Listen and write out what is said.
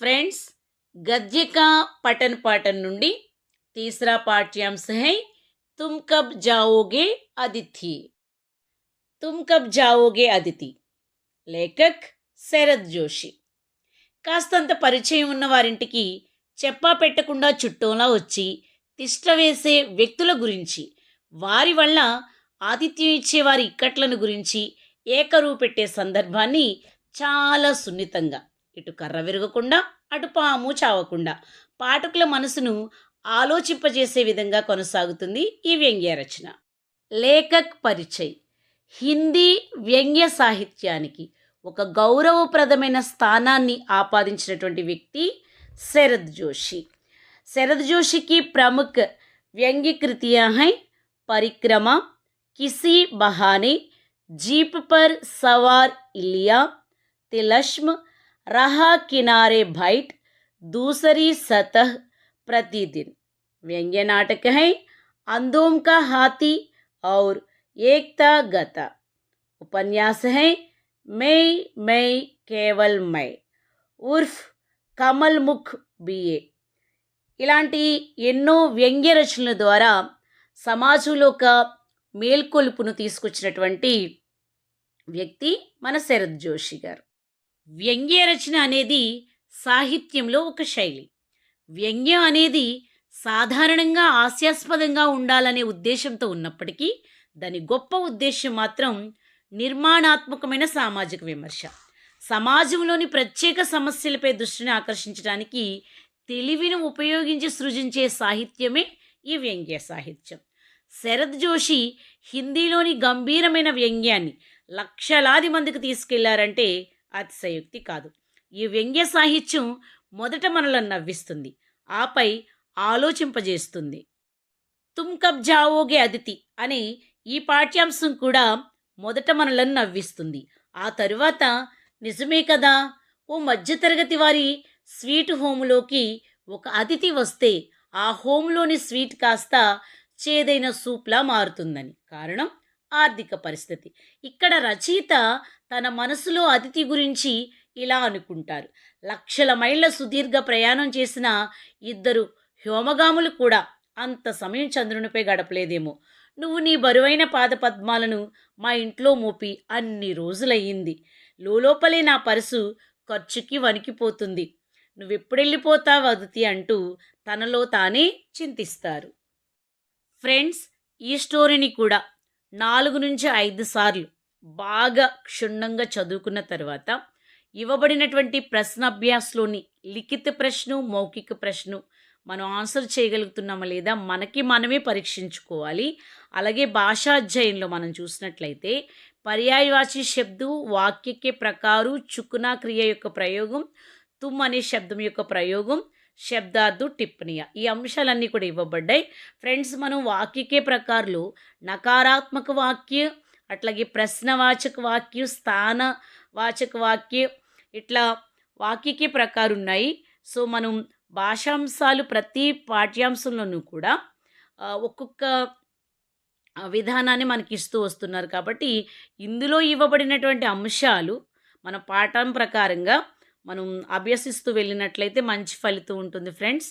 Friends, गद्य का पठन पाठन నుండి तीसरा पाठ्यांश है तुम कब जाओगे अदिति। तुम कब जाओगे अदिति లేఖక్ శరత్ జోషి. కాస్తంత పరిచయం ఉన్న వారింటికి చెప్పా పెట్టకుండా చుట్టంలా వచ్చి తిష్ట వేసే వ్యక్తుల గురించి, వారి వల్ల ఆతిథ్యం ఇచ్చే వారి ఇక్కట్లను గురించి ఏకరువు పెట్టే సందర్భాన్ని చాలా సున్నితంగా, ఇటు కర్ర విరగకుండా అటు పాము చావకుండా పాఠకుల మనసును ఆలోచింపజేసే విధంగా కొనసాగుతుంది ఈ వ్యంగ్య రచన. లేఖక్ పరిచయ్. హిందీ వ్యంగ్య సాహిత్యానికి ఒక గౌరవప్రదమైన స్థానాన్ని ఆపాదించినటువంటి వ్యక్తి శరద్ జోషి. శరద్ जोशी की प्रमुख व्यंग्य कृतियां हैं परिक्रमा, किसी बहाने, जीप पर सवार इलिया, तिलस्म, रहा किनारे भाइट, दूसरी सतह, प्रतिदिन. व्यंग्य नाटक हैं अंधों का हाथी और एकता गता. उपन्यास हैं मैं केवल मैं उर्फ कमल मुख बीए. ఇలాంటి ఎన్నో వ్యంగ్య రచనల ద్వారా సమాజంలో ఒక మేల్కొలుపును తీసుకొచ్చినటువంటి వ్యక్తి మన శరత్ జోషి గారు. వ్యంగ్య రచన అనేది సాహిత్యంలో ఒక శైలి. వ్యంగ్యం అనేది సాధారణంగా హాస్యాస్పదంగా ఉండాలనే ఉద్దేశంతో ఉన్నప్పటికీ దాని గొప్ప ఉద్దేశం మాత్రం నిర్మాణాత్మకమైన సామాజిక విమర్శ. సమాజంలోని ప్రత్యేక సమస్యలపై దృష్టిని ఆకర్షించడానికి తెలివిని ఉపయోగించి సృజించే సాహిత్యమే ఈ వ్యంగ్య సాహిత్యం. శరత్ జోషి హిందీలోని గంభీరమైన వ్యంగ్యాన్ని లక్షలాది మందికి తీసుకెళ్లారంటే అతిశయోక్తి కాదు. ఈ వ్యంగ్య సాహిత్యం మొదట మనలను నవ్విస్తుంది, ఆపై ఆలోచింపజేస్తుంది. తుమ్ కబ్ జావోగే అదితి అనే ఈ పాఠ్యాంశం కూడా మొదట మనలను నవ్విస్తుంది. ఆ తరువాత నిజమే కదా, ఓ మధ్యతరగతి వారి స్వీట్ హోమ్లోకి ఒక అతిథి వస్తే ఆ హోమ్లోని స్వీట్ కాస్త చేదైన సూప్లా మారుతుందని. కారణం ఆర్థిక పరిస్థితి. ఇక్కడ రచయిత తన మనసులో అతిథి గురించి ఇలా అనుకుంటారు. లక్షల మైళ్ళ సుదీర్ఘ ప్రయాణం చేసిన ఇద్దరు హ్యోమగాములు కూడా అంత సమయం చంద్రునిపై గడపలేదేమో. నువ్వు నీ బరువైన పాదపద్మాలను మా ఇంట్లో మోపి అన్ని రోజులయ్యింది. లోపలే నా పర్సు ఖర్చుకి వణికిపోతుంది. నువ్వెప్పుడెళ్ళిపోతావు అదితి అంటూ తనలో తానే చింతిస్తారు. ఫ్రెండ్స్, ఈ స్టోరీని కూడా 4 నుంచి 5 సార్లు బాగా క్షుణ్ణంగా చదువుకున్న తర్వాత ఇవ్వబడినటువంటి ప్రశ్నాభ్యాస్లోని లిఖిత ప్రశ్న, మౌఖిక ప్రశ్న మనం ఆన్సర్ చేయగలుగుతున్నామా లేదా మనకి మనమే పరీక్షించుకోవాలి. అలాగే భాషాధ్యాయంలో మనం చూసినట్లయితే పర్యాయవాచి శబ్దు, వాక్యకే ప్రకారు, చుకునా క్రియ యొక్క ప్రయోగం, తుమ్ అనే శబ్దం యొక్క ప్రయోగం, శబ్దార్థు, టిప్పణియ, ఈ అంశాలన్నీ కూడా ఇవ్వబడ్డాయి. ఫ్రెండ్స్, మనం వాక్యకే ప్రకారంలో నకారాత్మక వాక్య, అట్లాగే ప్రశ్నవాచక వాక్యం, స్థానవాచక వాక్యం, ఇట్లా వాక్యకే ప్రకారం ఉన్నాయి. సో మనం భాషాంశాలు ప్రతి పాఠ్యాంశంలోనూ కూడా ఒక్కొక్క విధానాన్ని మనకి ఇస్తూ వస్తున్నారు. కాబట్టి ఇందులో ఇవ్వబడినటువంటి అంశాలు మన పాఠం ప్రకారంగా మనం అభ్యసిస్తూ వెళ్ళినట్లయితే మంచి ఫలితం ఉంటుంది ఫ్రెండ్స్.